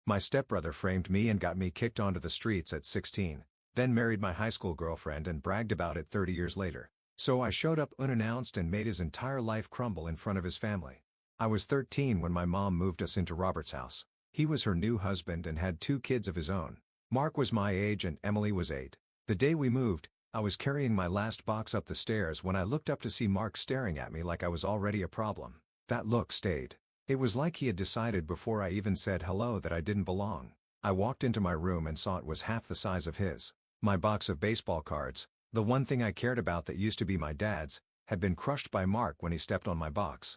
My stepbrother framed me and got me kicked onto the streets at 16, then married my high school girlfriend and bragged about it 30 years later. So I showed up unannounced and made his entire life crumble in front of his family. I was 13 when my mom moved us into Robert's house. He was her new husband and had 2 kids of his own. Mark was my age and Emily was 8. The day we moved, I was carrying my last box up the stairs when I looked up to see Mark staring at me like I was already a problem. That look stayed. It was like he had decided before I even said hello that I didn't belong. I walked into my room and saw it was half the size of his. My box of baseball cards, the one thing I cared about that used to be my dad's, had been crushed by Mark when he stepped on my box.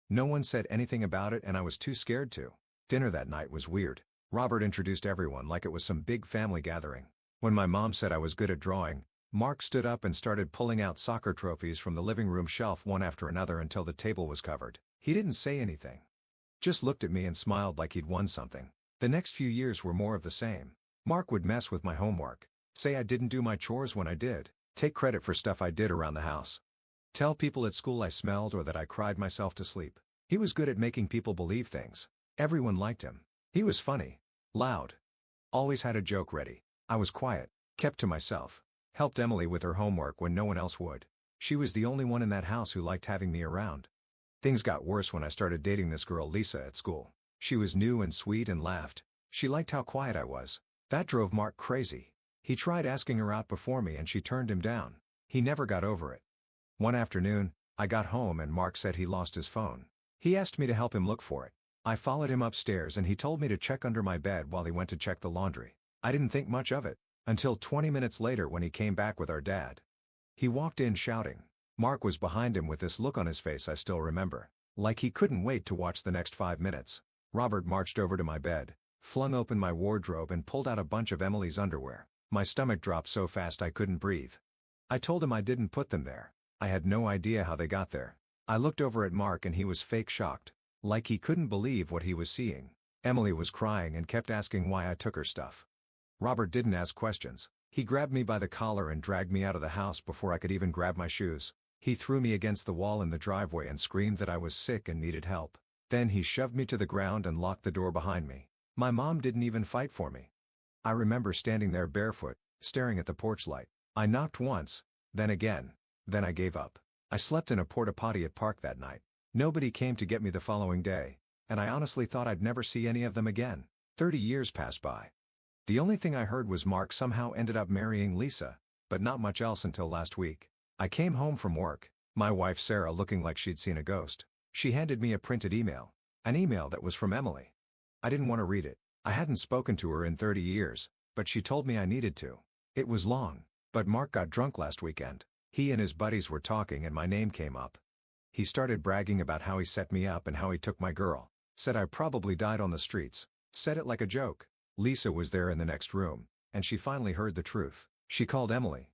No one said anything about it and I was too scared to. Dinner that night was weird. Robert introduced everyone like it was some big family gathering. When my mom said I was good at drawing, Mark stood up and started pulling out soccer trophies from the living room shelf one after another until the table was covered. He didn't say anything. Just looked at me and smiled like he'd won something. The next few years were more of the same. Mark would mess with my homework, say I didn't do my chores when I did, take credit for stuff I did around the house, tell people at school I smelled or that I cried myself to sleep. He was good at making people believe things. Everyone liked him. He was funny, loud, always had a joke ready. I was quiet, kept to myself, helped Emily with her homework when no one else would. She was the only one in that house who liked having me around. Things got worse when I started dating this girl Lisa at school. She was new and sweet and laughed. She liked how quiet I was. That drove Mark crazy. He tried asking her out before me and she turned him down. He never got over it. One afternoon, I got home and Mark said he lost his phone. He asked me to help him look for it. I followed him upstairs and he told me to check under my bed while he went to check the laundry. I didn't think much of it, until 20 minutes later when he came back with our dad. He walked in shouting. Mark was behind him with this look on his face I still remember, like he couldn't wait to watch the next 5 minutes. Robert marched over to my bed, flung open my wardrobe and pulled out a bunch of Emily's underwear. My stomach dropped so fast I couldn't breathe. I told him I didn't put them there. I had no idea how they got there. I looked over at Mark and he was fake shocked, like he couldn't believe what he was seeing. Emily was crying and kept asking why I took her stuff. Robert didn't ask questions. He grabbed me by the collar and dragged me out of the house before I could even grab my shoes. He threw me against the wall in the driveway and screamed that I was sick and needed help. Then he shoved me to the ground and locked the door behind me. My mom didn't even fight for me. I remember standing there barefoot, staring at the porch light. I knocked once, then again, then I gave up. I slept in a porta-potty at Park that night. Nobody came to get me the following day, and I honestly thought I'd never see any of them again. 30 years passed by. The only thing I heard was Mark somehow ended up marrying Lisa, but not much else until last week. I came home from work, my wife Sarah looking like she'd seen a ghost. She handed me a printed email, an email that was from Emily. I didn't want to read it. I hadn't spoken to her in 30 years, but she told me I needed to. It was long, but Mark got drunk last weekend. He and his buddies were talking and my name came up. He started bragging about how he set me up and how he took my girl. Said I probably died on the streets. Said it like a joke. Lisa was there in the next room, and she finally heard the truth. She called Emily.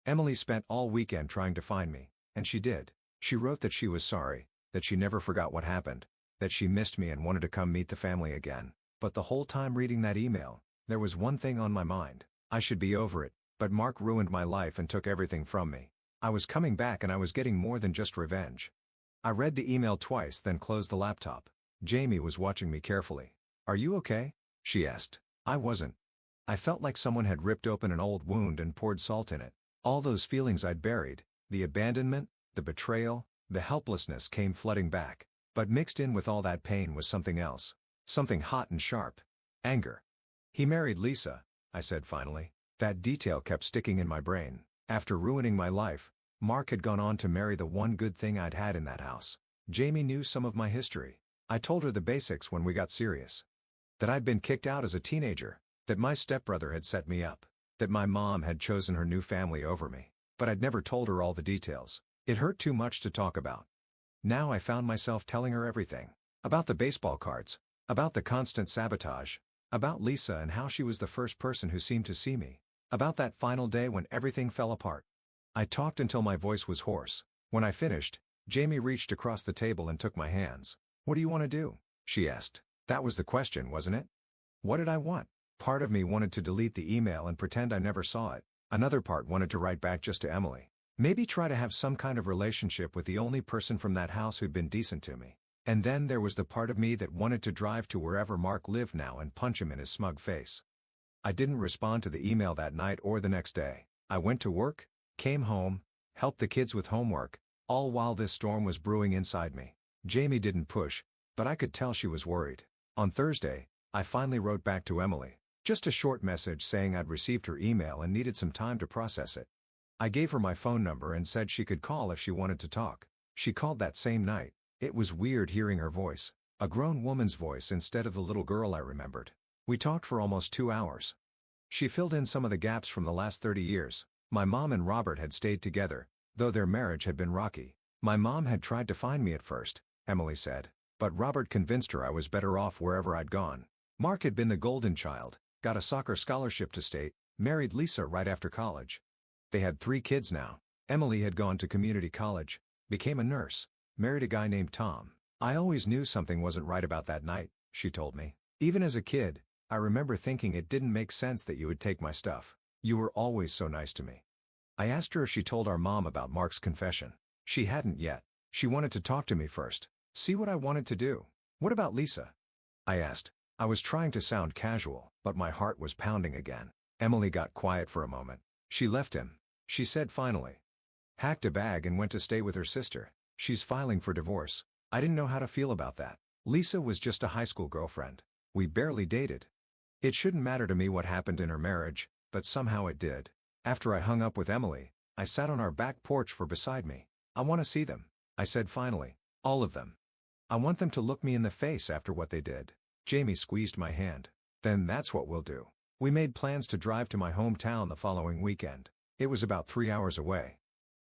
Emily spent all weekend trying to find me, and she did. She wrote that she was sorry, that she never forgot what happened, that she missed me and wanted to come meet the family again. But the whole time reading that email, there was one thing on my mind. I should be over it, but Mark ruined my life and took everything from me. I was coming back and I was getting more than just revenge. I read the email twice then closed the laptop. Jamie was watching me carefully. "Are you okay?" she asked. I wasn't. I felt like someone had ripped open an old wound and poured salt in it. All those feelings I'd buried, the abandonment, the betrayal, the helplessness came flooding back. But mixed in with all that pain was something else. Something hot and sharp. Anger. "He married Lisa," I said finally. That detail kept sticking in my brain. After ruining my life, Mark had gone on to marry the one good thing I'd had in that house. Jamie knew some of my history. I told her the basics when we got serious. That I'd been kicked out as a teenager, that my stepbrother had set me up, that my mom had chosen her new family over me. But I'd never told her all the details. It hurt too much to talk about. Now I found myself telling her everything. About the baseball cards, about the constant sabotage, about Lisa and how she was the first person who seemed to see me, about that final day when everything fell apart. I talked until my voice was hoarse. When I finished, Jamie reached across the table and took my hands. "What do you want to do?" she asked. That was the question, wasn't it? What did I want? Part of me wanted to delete the email and pretend I never saw it. Another part wanted to write back just to Emily. Maybe try to have some kind of relationship with the only person from that house who'd been decent to me. And then there was the part of me that wanted to drive to wherever Mark lived now and punch him in his smug face. I didn't respond to the email that night or the next day. I went to work, came home, helped the kids with homework, all while this storm was brewing inside me. Jamie didn't push, but I could tell she was worried. On Thursday, I finally wrote back to Emily. Just a short message saying I'd received her email and needed some time to process it. I gave her my phone number and said she could call if she wanted to talk. She called that same night. It was weird hearing her voice, a grown woman's voice instead of the little girl I remembered. We talked for almost 2 hours. She filled in some of the gaps from the last 30 years. My mom and Robert had stayed together, though their marriage had been rocky. My mom had tried to find me at first, Emily said, but Robert convinced her I was better off wherever I'd gone. Mark had been the golden child, got a soccer scholarship to state, married Lisa right after college. They had 3 kids now. Emily had gone to community college, became a nurse, married a guy named Tom. I always knew something wasn't right about that night, she told me. Even as a kid, I remember thinking it didn't make sense that you would take my stuff. You were always so nice to me. I asked her if she told our mom about Mark's confession. She hadn't yet. She wanted to talk to me first, see what I wanted to do. What about Lisa? I asked. I was trying to sound casual, but my heart was pounding again. Emily got quiet for a moment. She left him, she said finally. Packed a bag and went to stay with her sister. She's filing for divorce. I didn't know how to feel about that. Lisa was just a high school girlfriend. We barely dated. It shouldn't matter to me what happened in her marriage, but somehow it did. After I hung up with Emily, I sat on our back porch for beside me. I want to see them, I said finally. All of them. I want them to look me in the face after what they did. Jamie squeezed my hand. Then that's what we'll do. We made plans to drive to my hometown the following weekend. It was about 3 hours away.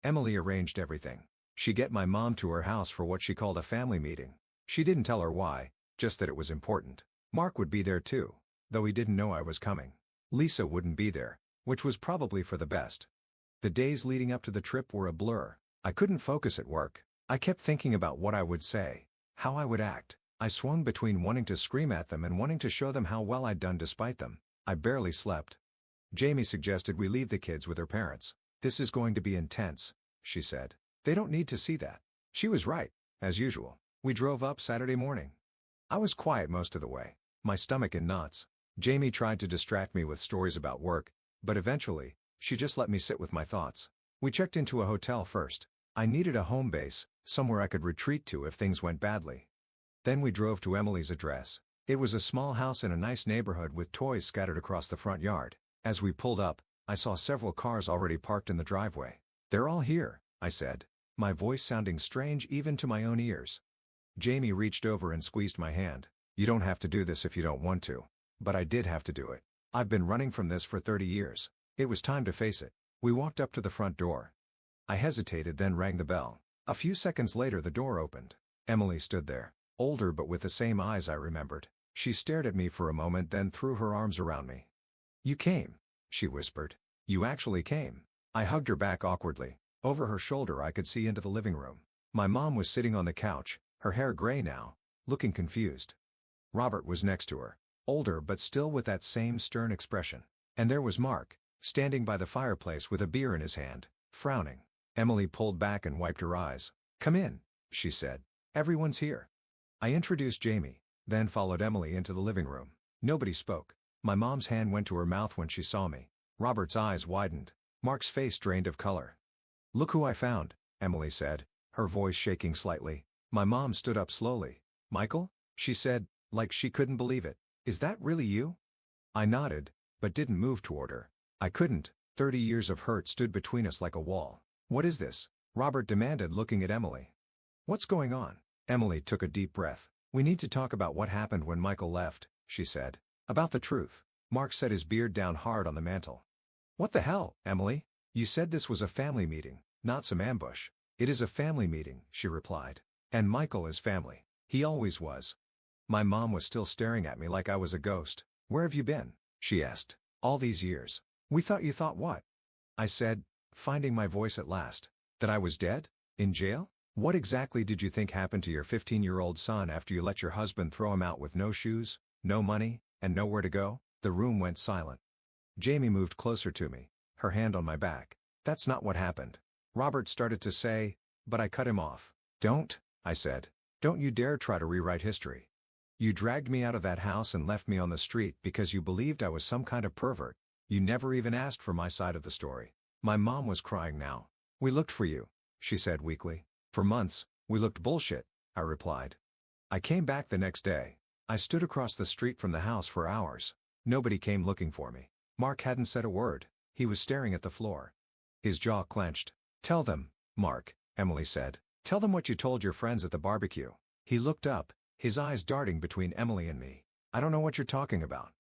Emily arranged everything. She get my mom to her house for what she called a family meeting. She didn't tell her why, just that it was important. Mark would be there too, though he didn't know I was coming. Lisa wouldn't be there, which was probably for the best. The days leading up to the trip were a blur. I couldn't focus at work. I kept thinking about what I would say, how I would act. I swung between wanting to scream at them and wanting to show them how well I'd done despite them. I barely slept. Jamie suggested we leave the kids with their parents. This is going to be intense, she said. They don't need to see that. She was right, as usual. We drove up Saturday morning. I was quiet most of the way, my stomach in knots. Jamie tried to distract me with stories about work, but eventually, she just let me sit with my thoughts. We checked into a hotel first. I needed a home base, somewhere I could retreat to if things went badly. Then we drove to Emily's address. It was a small house in a nice neighborhood with toys scattered across the front yard. As we pulled up, I saw several cars already parked in the driveway. They're all here, I said, my voice sounding strange even to my own ears. Jamie reached over and squeezed my hand. You don't have to do this if you don't want to. But I did have to do it. I've been running from this for 30 years. It was time to face it. We walked up to the front door. I hesitated, then rang the bell. A few seconds later the door opened. Emily stood there, older but with the same eyes I remembered. She stared at me for a moment, then threw her arms around me. You came, she whispered. You actually came. I hugged her back awkwardly. Over her shoulder I could see into the living room. My mom was sitting on the couch, her hair gray now, looking confused. Robert was next to her, older but still with that same stern expression. And there was Mark, standing by the fireplace with a beer in his hand, frowning. Emily pulled back and wiped her eyes. Come in, she said. Everyone's here. I introduced Jamie, then followed Emily into the living room. Nobody spoke. My mom's hand went to her mouth when she saw me. Robert's eyes widened. Mark's face drained of color. Look who I found, Emily said, her voice shaking slightly. My mom stood up slowly. Michael? She said, like she couldn't believe it. Is that really you? I nodded, but didn't move toward her. I couldn't. 30 years of hurt stood between us like a wall. What is this? Robert demanded, looking at Emily. What's going on? Emily took a deep breath. We need to talk about what happened when Michael left, she said. About the truth. Mark set his beard down hard on the mantel. What the hell, Emily? You said this was a family meeting, not some ambush. It is a family meeting, she replied. And Michael is family. He always was. My mom was still staring at me like I was a ghost. Where have you been? She asked. All these years. We thought you thought what? I said, finding my voice at last. That I was dead? In jail? What exactly did you think happened to your 15-year-old son after you let your husband throw him out with no shoes, no money, and nowhere to go? The room went silent. Jamie moved closer to me, her hand on my back. That's not what happened. Robert started to say, but I cut him off. Don't, I said. Don't you dare try to rewrite history. You dragged me out of that house and left me on the street because you believed I was some kind of pervert. You never even asked for my side of the story." My mom was crying now. "We looked for you," she said weakly. "For months, we looked bullshit," I replied. I came back the next day. I stood across the street from the house for hours. Nobody came looking for me. Mark hadn't said a word. He was staring at the floor. His jaw clenched. "Tell them, Mark," Emily said. "Tell them what you told your friends at the barbecue." He looked up, his eyes darting between Emily and me. "I don't know what you're talking about."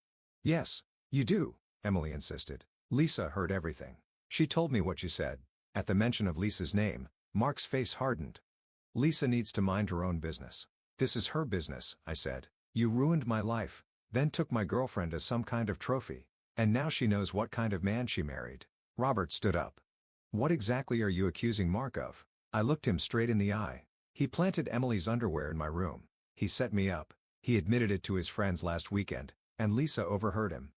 "Yes, you do," Emily insisted. "Lisa heard everything. She told me what you said." At the mention of Lisa's name, Mark's face hardened. "Lisa needs to mind her own business." "This is her business," I said. "You ruined my life, then took my girlfriend as some kind of trophy. And now she knows what kind of man she married." Robert stood up. "What exactly are you accusing Mark of?" I looked him straight in the eye. "He planted Emily's underwear in my room. He set me up. He admitted it to his friends last weekend, and Lisa overheard him."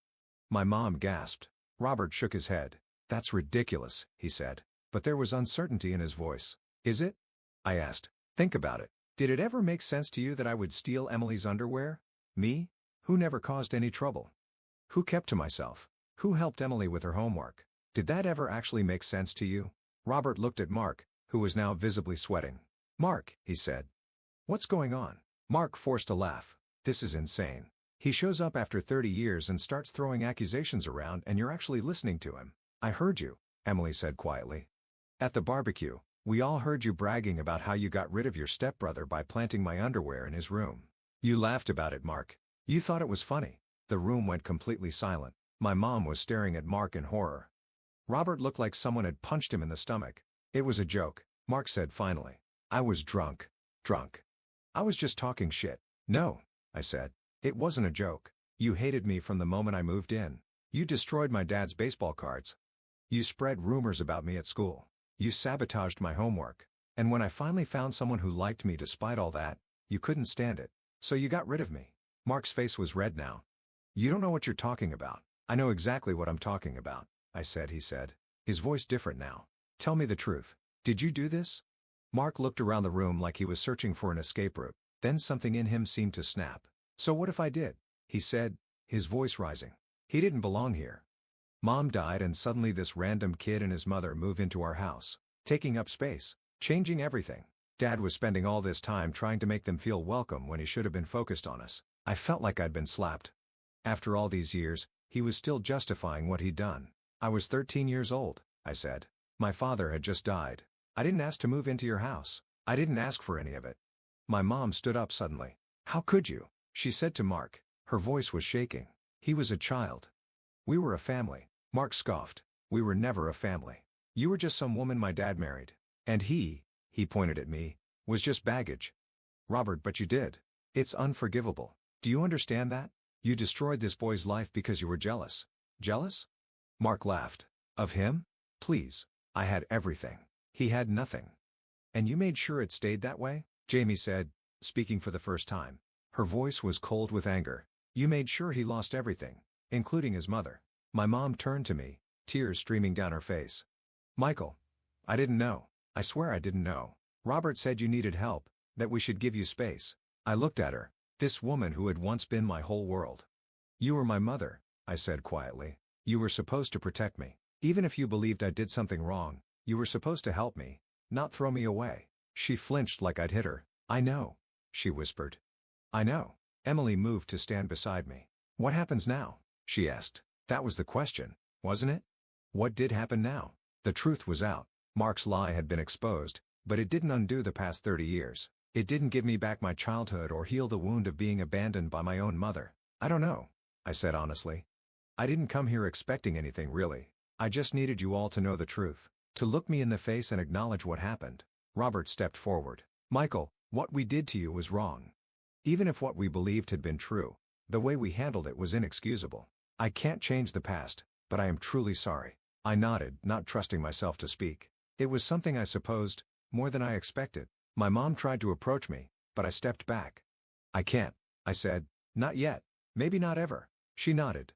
My mom gasped. Robert shook his head. "That's ridiculous," he said. But there was uncertainty in his voice. "Is it?" I asked. "Think about it. Did it ever make sense to you that I would steal Emily's underwear? Me? Who never caused any trouble? Who kept to myself? Who helped Emily with her homework? Did that ever actually make sense to you?" Robert looked at Mark, who was now visibly sweating. "Mark," he said. "What's going on?" Mark forced a laugh. "This is insane. He shows up after 30 years and starts throwing accusations around, and you're actually listening to him." "I heard you," Emily said quietly. "At the barbecue, we all heard you bragging about how you got rid of your stepbrother by planting my underwear in his room. You laughed about it, Mark. You thought it was funny." The room went completely silent. My mom was staring at Mark in horror. Robert looked like someone had punched him in the stomach. "It was a joke," Mark said finally. "I was drunk. Drunk. I was just talking shit." "No," I said. "It wasn't a joke. You hated me from the moment I moved in. You destroyed my dad's baseball cards. You spread rumors about me at school. You sabotaged my homework. And when I finally found someone who liked me despite all that, you couldn't stand it. So you got rid of me." Mark's face was red now. "You don't know what you're talking about." "I know exactly what I'm talking about," I said. He said, his voice different now. "Tell me the truth. Did you do this?" Mark looked around the room like he was searching for an escape route. Then something in him seemed to snap. "So what if I did?" he said, his voice rising. "He didn't belong here. Mom died and suddenly this random kid and his mother move into our house, taking up space, changing everything. Dad was spending all this time trying to make them feel welcome when he should have been focused on us. I felt like I'd been slapped. After all these years, he was still justifying what he'd done. "I was 13 years old," I said. "My father had just died. I didn't ask to move into your house. I didn't ask for any of it." My mom stood up suddenly. "How could you?" she said to Mark. Her voice was shaking. "He was a child. We were a family." Mark scoffed. "We were never a family. You were just some woman my dad married. And he pointed at me, was just baggage." "Robert, but you did. It's unforgivable. Do you understand that? You destroyed this boy's life because you were jealous." "Jealous?" Mark laughed. "Of him? Please. I had everything. He had nothing. And you made sure it stayed that way?" Jamie said, speaking for the first time. Her voice was cold with anger. "You made sure he lost everything, including his mother." My mom turned to me, tears streaming down her face. "Michael, I didn't know. I swear I didn't know. Robert said you needed help, that we should give you space." I looked at her, this woman who had once been my whole world. "You were my mother," I said quietly. "You were supposed to protect me. Even if you believed I did something wrong, you were supposed to help me, not throw me away." She flinched like I'd hit her. "I know," she whispered. "I know." Emily moved to stand beside me. "What happens now?" she asked. That was the question, wasn't it? What did happen now? The truth was out. Mark's lie had been exposed, but it didn't undo the past 30 years. It didn't give me back my childhood or heal the wound of being abandoned by my own mother. "I don't know," I said honestly. "I didn't come here expecting anything really. I just needed you all to know the truth, to look me in the face and acknowledge what happened." Robert stepped forward. "Michael, what we did to you was wrong. Even if what we believed had been true, the way we handled it was inexcusable. I can't change the past, but I am truly sorry." I nodded, not trusting myself to speak. It was something I supposed, more than I expected. My mom tried to approach me, but I stepped back. "I can't," I said. "Not yet. Maybe not ever." She nodded.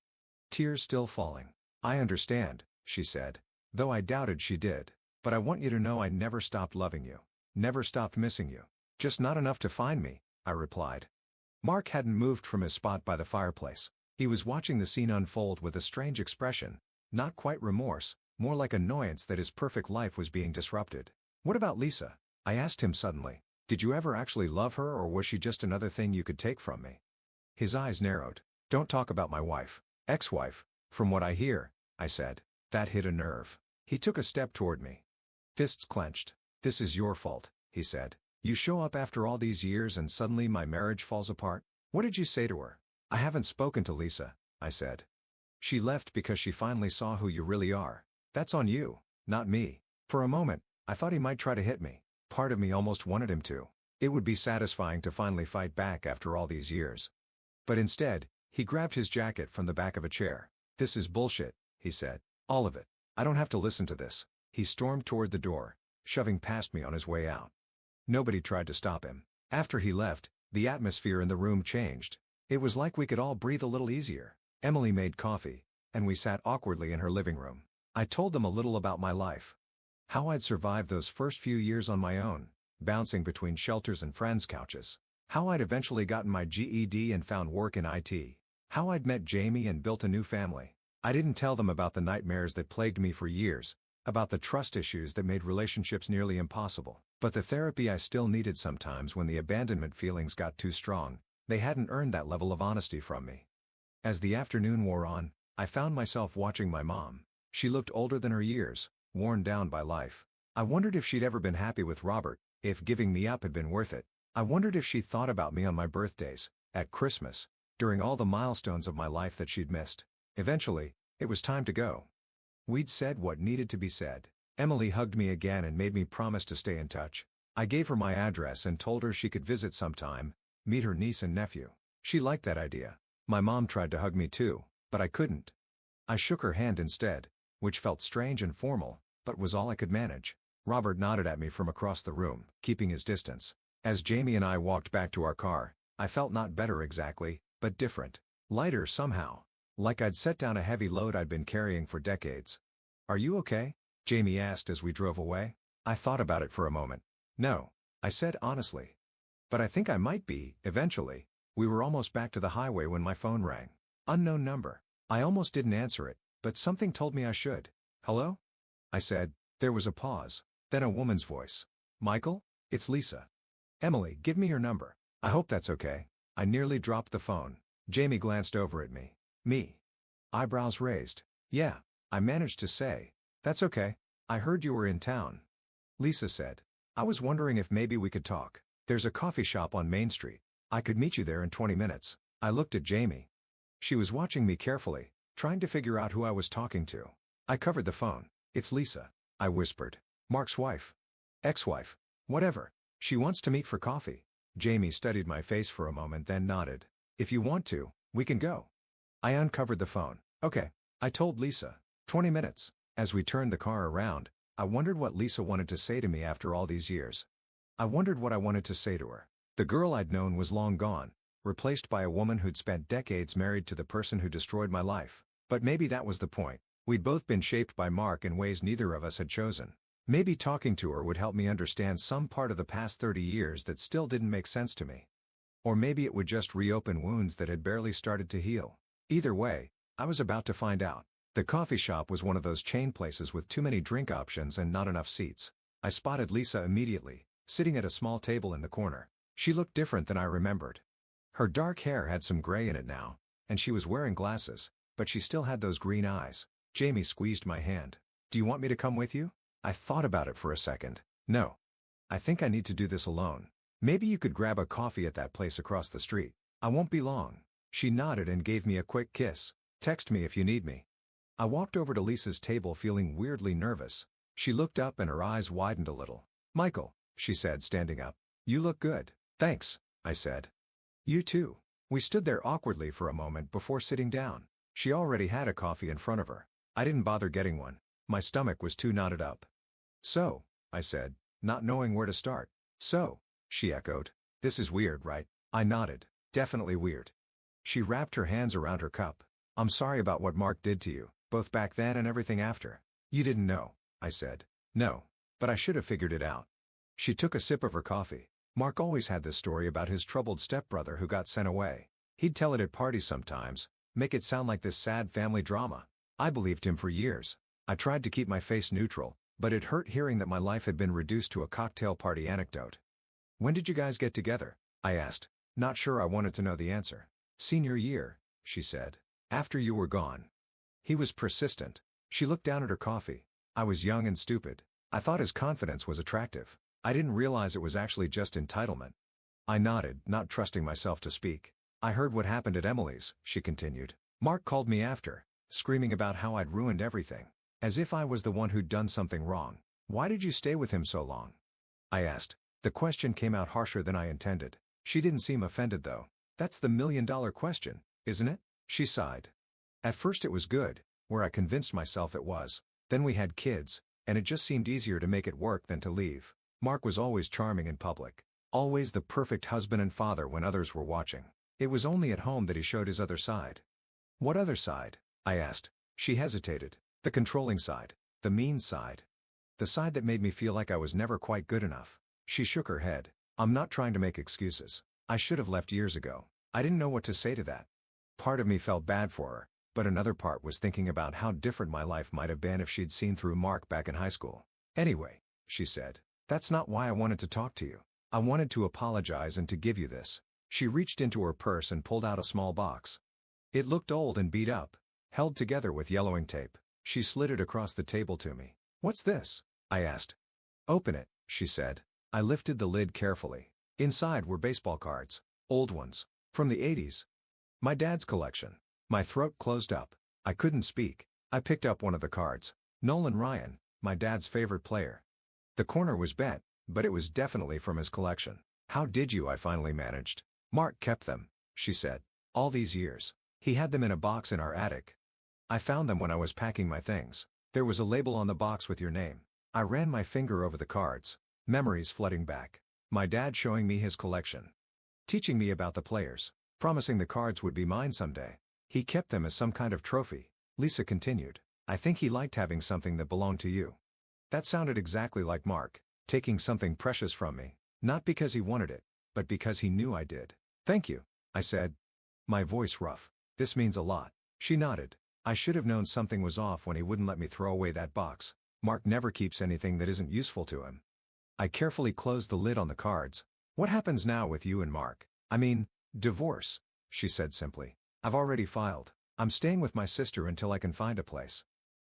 Tears still falling. "I understand," she said, though I doubted she did. "But I want you to know I never stopped loving you. Never stopped missing you. Just not enough to find me, I replied. Mark hadn't moved from his spot by the fireplace. He was watching the scene unfold with a strange expression, not quite remorse, more like annoyance that his perfect life was being disrupted. What about Lisa? I asked him suddenly. Did you ever actually love her, or was she just another thing you could take from me? His eyes narrowed. Don't talk about my wife. Ex-wife. From what I hear, I said. That hit a nerve. He took a step toward me. Fists clenched. This is your fault, he said. You show up after all these years and suddenly my marriage falls apart? What did you say to her? I haven't spoken to Lisa, I said. She left because she finally saw who you really are. That's on you, not me. For a moment, I thought he might try to hit me. Part of me almost wanted him to. It would be satisfying to finally fight back after all these years. But instead, he grabbed his jacket from the back of a chair. This is bullshit, he said. All of it. I don't have to listen to this. He stormed toward the door, shoving past me on his way out. Nobody tried to stop him. After he left, the atmosphere in the room changed. It was like we could all breathe a little easier. Emily made coffee, and we sat awkwardly in her living room. I told them a little about my life. How I'd survived those first few years on my own, bouncing between shelters and friends' couches. How I'd eventually gotten my GED and found work in IT. How I'd met Jamie and built a new family. I didn't tell them about the nightmares that plagued me for years, about the trust issues that made relationships nearly impossible, but the therapy I still needed sometimes when the abandonment feelings got too strong. They hadn't earned that level of honesty from me. As the afternoon wore on, I found myself watching my mom. She looked older than her years, worn down by life. I wondered if she'd ever been happy with Robert, if giving me up had been worth it. I wondered if she thought about me on my birthdays, at Christmas, during all the milestones of my life that she'd missed. Eventually, it was time to go. We'd said what needed to be said. Emily hugged me again and made me promise to stay in touch. I gave her my address and told her she could visit sometime, meet her niece and nephew. She liked that idea. My mom tried to hug me too, but I couldn't. I shook her hand instead, which felt strange and formal, but was all I could manage. Robert nodded at me from across the room, keeping his distance. As Jamie and I walked back to our car, I felt not better exactly, but different. Lighter somehow. Like I'd set down a heavy load I'd been carrying for decades. Are you okay? Jamie asked as we drove away. I thought about it for a moment. No, I said honestly. But I think I might be, eventually. We were almost back to the highway when my phone rang. Unknown number. I almost didn't answer it, but something told me I should. Hello? I said. There was a pause. Then a woman's voice. Michael? It's Lisa. Emily, give me your number. I hope that's okay. I nearly dropped the phone. Jamie glanced over at me. Me. Eyebrows raised. Yeah, I managed to say. That's okay. I heard you were in town. Lisa said. I was wondering if maybe we could talk. There's a coffee shop on Main Street. I could meet you there in 20 minutes. I looked at Jamie. She was watching me carefully, trying to figure out who I was talking to. I covered the phone. It's Lisa, I whispered. Mark's wife. Ex-wife. Whatever. She wants to meet for coffee. Jamie studied my face for a moment then nodded. If you want to, we can go. I uncovered the phone. Okay. I told Lisa. 20 minutes. As we turned the car around, I wondered what Lisa wanted to say to me after all these years. I wondered what I wanted to say to her. The girl I'd known was long gone, replaced by a woman who'd spent decades married to the person who destroyed my life. But maybe that was the point. We'd both been shaped by Mark in ways neither of us had chosen. Maybe talking to her would help me understand some part of the past 30 years that still didn't make sense to me. Or maybe it would just reopen wounds that had barely started to heal. Either way, I was about to find out. The coffee shop was one of those chain places with too many drink options and not enough seats. I spotted Lisa immediately, sitting at a small table in the corner. She looked different than I remembered. Her dark hair had some gray in it now, and she was wearing glasses, but she still had those green eyes. Jamie squeezed my hand. Do you want me to come with you? I thought about it for a second. No. I think I need to do this alone. Maybe you could grab a coffee at that place across the street. I won't be long. She nodded and gave me a quick kiss. Text me if you need me. I walked over to Lisa's table feeling weirdly nervous. She looked up and her eyes widened a little. Michael, she said, standing up. You look good. Thanks, I said. You too. We stood there awkwardly for a moment before sitting down. She already had a coffee in front of her. I didn't bother getting one. My stomach was too knotted up. So, I said, not knowing where to start. So, she echoed. This is weird, right? I nodded. Definitely weird. She wrapped her hands around her cup. I'm sorry about what Mark did to you, both back then and everything after. You didn't know, I said. No, but I should have figured it out. She took a sip of her coffee. Mark always had this story about his troubled stepbrother who got sent away. He'd tell it at parties sometimes, make it sound like this sad family drama. I believed him for years. I tried to keep my face neutral, but it hurt hearing that my life had been reduced to a cocktail party anecdote. "When did you guys get together?" I asked, not sure I wanted to know the answer. "Senior year," she said. "After you were gone." He was persistent. She looked down at her coffee. I was young and stupid. I thought his confidence was attractive. I didn't realize it was actually just entitlement. I nodded, not trusting myself to speak. "I heard what happened at Emily's," she continued. "Mark called me after, screaming about how I'd ruined everything. As if I was the one who'd done something wrong. Why did you stay with him so long?" I asked. The question came out harsher than I intended. She didn't seem offended though. "That's the million-dollar question, isn't it?" She sighed. "At first it was good, where I convinced myself it was. Then we had kids, and it just seemed easier to make it work than to leave. Mark was always charming in public. Always the perfect husband and father when others were watching. It was only at home that he showed his other side." "What other side?" I asked. She hesitated. "The controlling side. The mean side. The side that made me feel like I was never quite good enough." She shook her head. "I'm not trying to make excuses. I should have left years ago. I didn't know what to say to that." Part of me felt bad for her, but another part was thinking about how different my life might have been if she'd seen through Mark back in high school. "Anyway," she said, "that's not why I wanted to talk to you. I wanted to apologize and to give you this." She reached into her purse and pulled out a small box. It looked old and beat up, held together with yellowing tape. She slid it across the table to me. "What's this?" I asked. "Open it," she said. I lifted the lid carefully. Inside were baseball cards. Old ones. From the 80s. My dad's collection. My throat closed up. I couldn't speak. I picked up one of the cards. Nolan Ryan, my dad's favorite player. The corner was bent, but it was definitely from his collection. "How did you?" I finally managed. "Mark kept them," she said. "All these years. He had them in a box in our attic. I found them when I was packing my things. There was a label on the box with your name." I ran my finger over the cards. Memories flooding back. My dad showing me his collection. Teaching me about the players. Promising the cards would be mine someday. He kept them as some kind of trophy. Lisa continued. "I think he liked having something that belonged to you." That sounded exactly like Mark. Taking something precious from me. Not because he wanted it, but because he knew I did. "Thank you," I said. My voice rough. "This means a lot." She nodded. I should have known something was off when he wouldn't let me throw away that box. Mark never keeps anything that isn't useful to him. I carefully closed the lid on the cards. "What happens now with you and Mark?" "I mean, divorce," she said simply. "I've already filed. I'm staying with my sister until I can find a place.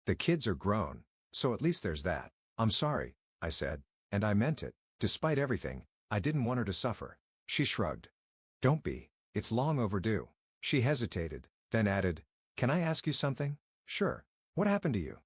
The kids are grown, so at least there's that." "I'm sorry," I said, and I meant it. Despite everything, I didn't want her to suffer. She shrugged. "Don't be. It's long overdue." She hesitated, then added, "Can I ask you something?" "Sure. What happened to you?"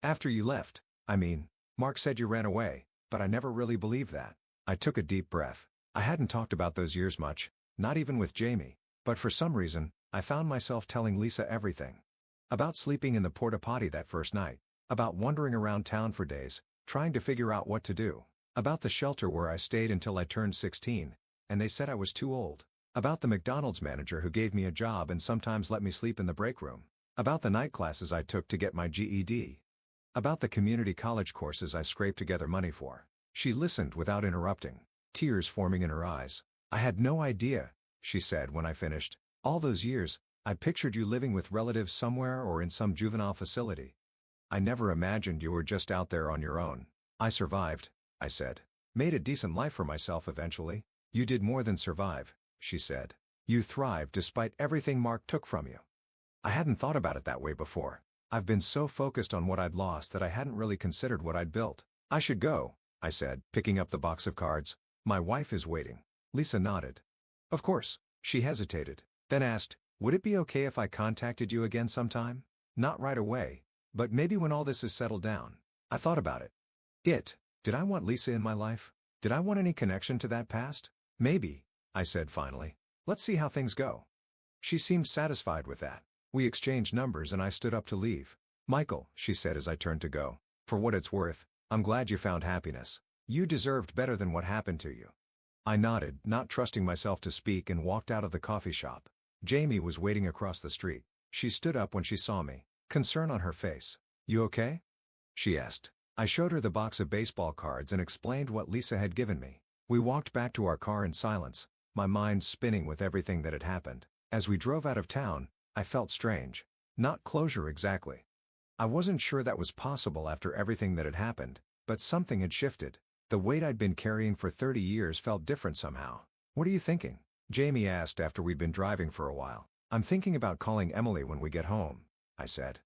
"After you left. I mean, Mark said you ran away, but I never really believed that." I took a deep breath. I hadn't talked about those years much, not even with Jamie, but for some reason, I found myself telling Lisa everything. About sleeping in the porta potty that first night. About wandering around town for days, trying to figure out what to do. About the shelter where I stayed until I turned 16, and they said I was too old. About the McDonald's manager who gave me a job and sometimes let me sleep in the break room. About the night classes I took to get my GED. About the community college courses I scraped together money for. She listened without interrupting, tears forming in her eyes. "I had no idea," she said when I finished. "All those years, I pictured you living with relatives somewhere or in some juvenile facility. I never imagined you were just out there on your own." "I survived," I said. "Made a decent life for myself eventually." "You did more than survive," she said. "You thrived despite everything Mark took from you." I hadn't thought about it that way before. I've been so focused on what I'd lost that I hadn't really considered what I'd built. "I should go," I said, picking up the box of cards. "My wife is waiting." Lisa nodded. "Of course." She hesitated, then asked, "Would it be okay if I contacted you again sometime? Not right away, but maybe when all this is settled down." I thought about it. Did I want Lisa in my life? Did I want any connection to that past? "Maybe," I said finally. "Let's see how things go." She seemed satisfied with that. We exchanged numbers and I stood up to leave. "Michael," she said as I turned to go, "for what it's worth, I'm glad you found happiness. You deserved better than what happened to you." I nodded, not trusting myself to speak, and walked out of the coffee shop. Jamie was waiting across the street. She stood up when she saw me, concern on her face. "You okay?" she asked. I showed her the box of baseball cards and explained what Lisa had given me. We walked back to our car in silence, my mind spinning with everything that had happened. As we drove out of town, I felt strange. Not closure exactly. I wasn't sure that was possible after everything that had happened, but something had shifted. The weight I'd been carrying for 30 years felt different somehow. "What are you thinking?" Jamie asked after we'd been driving for a while. "I'm thinking about calling Emily when we get home," I said.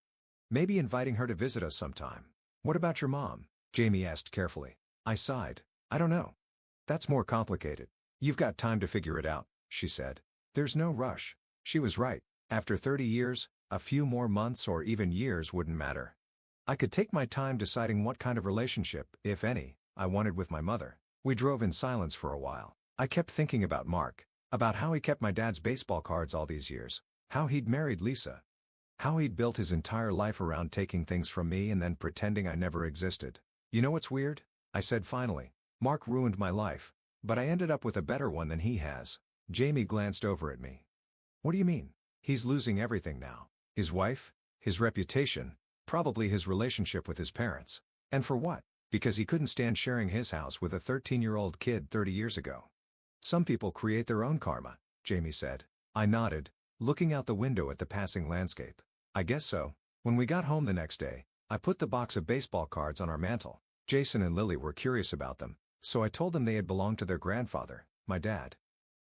"Maybe inviting her to visit us sometime." "What about your mom?" Jamie asked carefully. I sighed. "I don't know. That's more complicated." "You've got time to figure it out," she said. "There's no rush." She was right. After 30 years, a few more months or even years wouldn't matter. I could take my time deciding what kind of relationship, if any, I wanted with my mother. We drove in silence for a while. I kept thinking about Mark, about how he kept my dad's baseball cards all these years, how he'd married Lisa, how he'd built his entire life around taking things from me and then pretending I never existed. "You know what's weird?" I said finally. "Mark ruined my life, but I ended up with a better one than he has." Jamie glanced over at me. "What do you mean?" "He's losing everything now. His wife, his reputation, probably his relationship with his parents. And for what? Because he couldn't stand sharing his house with a 13-year-old kid 30 years ago." "Some people create their own karma," Jamie said. I nodded, looking out the window at the passing landscape. "I guess so." When we got home the next day, I put the box of baseball cards on our mantel. Jason and Lily were curious about them, so I told them they had belonged to their grandfather, my dad.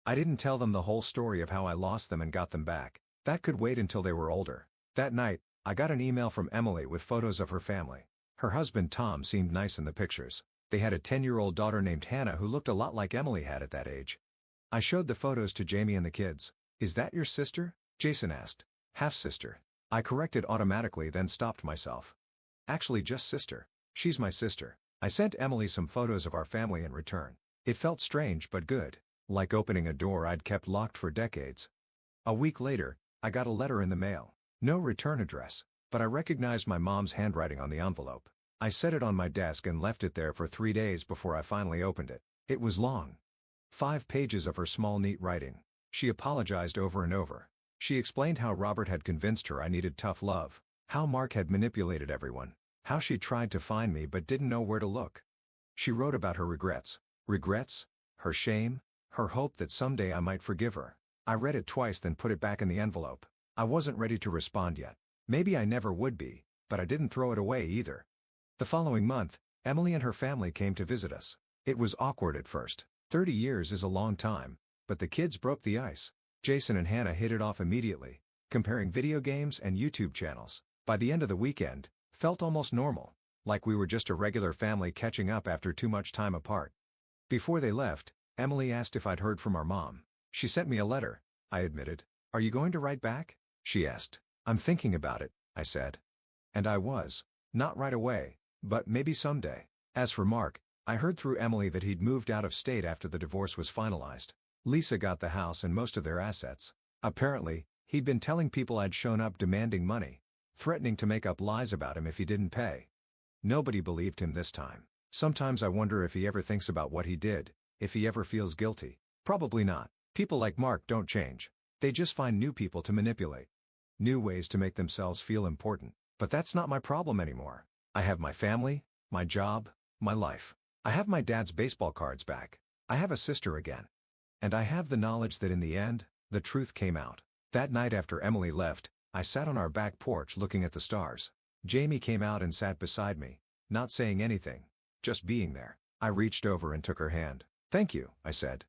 I didn't tell them the whole story of how I lost them and got them back. That could wait until they were older. That night, I got an email from Emily with photos of her family. Her husband Tom seemed nice in the pictures. They had a 10-year-old daughter named Hannah who looked a lot like Emily had at that age. I showed the photos to Jamie and the kids. "Is that your sister?" Jason asked. "Half-sister." I corrected automatically, then stopped myself. "Actually just sister. She's my sister." I sent Emily some photos of our family in return. It felt strange but good, like opening a door I'd kept locked for decades. A week later, I got a letter in the mail. No return address, but I recognized my mom's handwriting on the envelope. I set it on my desk and left it there for 3 days before I finally opened it. It was long. 5 pages of her small neat writing. She apologized over and over. She explained how Robert had convinced her I needed tough love, how Mark had manipulated everyone, how she tried to find me but didn't know where to look. She wrote about her regrets. Regrets? Her shame? Her hope that someday I might forgive her. I read it twice then put it back in the envelope. I wasn't ready to respond yet. Maybe I never would be, but I didn't throw it away either. The following month, Emily and her family came to visit us. It was awkward at first. 30 years is a long time, but the kids broke the ice. Jason and Hannah hit it off immediately, comparing video games and YouTube channels. By the end of the weekend, felt almost normal, like we were just a regular family catching up after too much time apart. Before they left, Emily asked if I'd heard from our mom. "She sent me a letter," I admitted. "Are you going to write back?" she asked. "I'm thinking about it," I said. And I was. Not right away, but maybe someday. As for Mark, I heard through Emily that he'd moved out of state after the divorce was finalized. Lisa got the house and most of their assets. Apparently, he'd been telling people I'd shown up demanding money, threatening to make up lies about him if he didn't pay. Nobody believed him this time. Sometimes I wonder if he ever thinks about what he did, if he ever feels guilty. Probably not. People like Mark don't change. They just find new people to manipulate. New ways to make themselves feel important. But that's not my problem anymore. I have my family, my job, my life. I have my dad's baseball cards back. I have a sister again. And I have the knowledge that in the end, the truth came out. That night after Emily left, I sat on our back porch looking at the stars. Jamie came out and sat beside me, not saying anything, just being there. I reached over and took her hand. "Thank you," I said.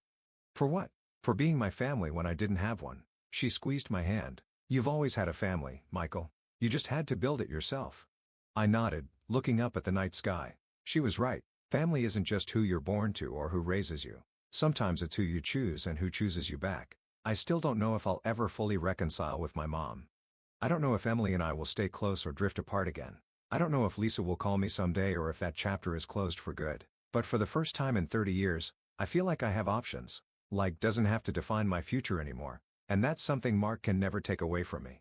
"For what?" "For being my family when I didn't have one." She squeezed my hand. "You've always had a family, Michael. You just had to build it yourself." I nodded, looking up at the night sky. She was right. Family isn't just who you're born to or who raises you. Sometimes it's who you choose and who chooses you back. I still don't know if I'll ever fully reconcile with my mom. I don't know if Emily and I will stay close or drift apart again. I don't know if Lisa will call me someday or if that chapter is closed for good. But for the first time in 30 years, I feel like I have options. Like doesn't have to define my future anymore. And that's something Mark can never take away from me.